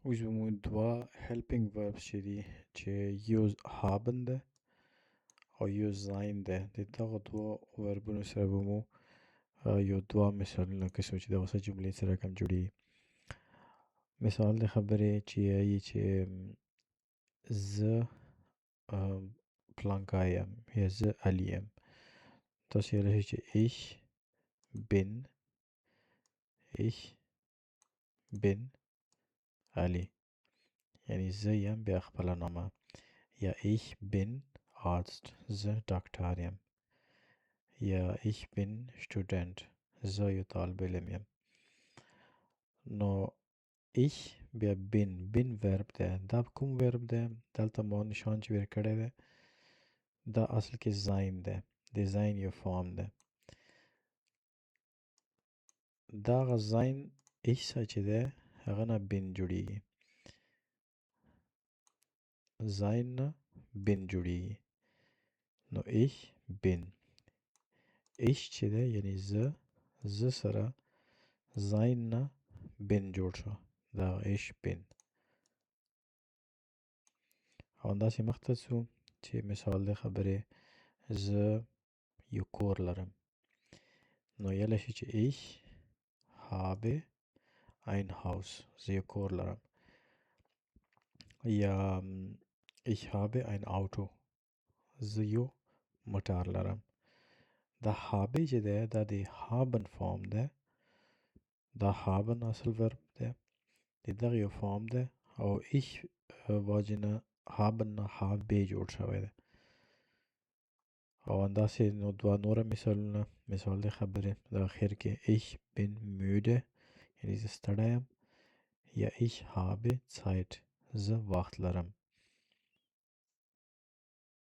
اوس به مو دوه helping verbs چې دي چې یو haben ده او یو sein ده د دغه دوه وربونو سره به مو یو دوه مثالونه قسم چې دغه څه جملې سره کم جوړیږي. مثال د خبرې چې یایي چې زه پلانکا یم یا زه علی یم. تاسو یې راشي چې ich bin علی، یعنی زه یم بیا خپله نامه، یا ich bin Arzt، زه ډاکټر یم، یا ich bin Student، زه یو طالب علم یم. نو ich بیا bin ورب ده، دا کوم ورب ده؟ دلته ما نشان چې ویر کړی ده دا اصل کې sein ده، د sein یو فارم ده. دغه sein ich څه چې ده هغه نه bin جوړیږي، sein نه bin جوړیږي. نو ich bin ich چې ده یعنی زه سره sein نه bin جوړ شو، دا ich bin. او همداسې مخته ځو چې مثال د خبرې زه یو کور لرم. نو یلی شي چې ich habe ein Haus، زه یو کور لرم، یا ich habe ein Auto، زه یو موټر لرم. دا habe چې ده دا د haben فارم ده، دا haben اصل ورب ده، د دغه یو فارم ده او ich واجه نه haben نه habe جوړ شوی ده. او همداسې نو دوه نوره مثالونه. مثال د خبرې د اخر کې ich bin müde، یعنی زه ستړی یم، یا ich habe Zeit، زه وخت لرم.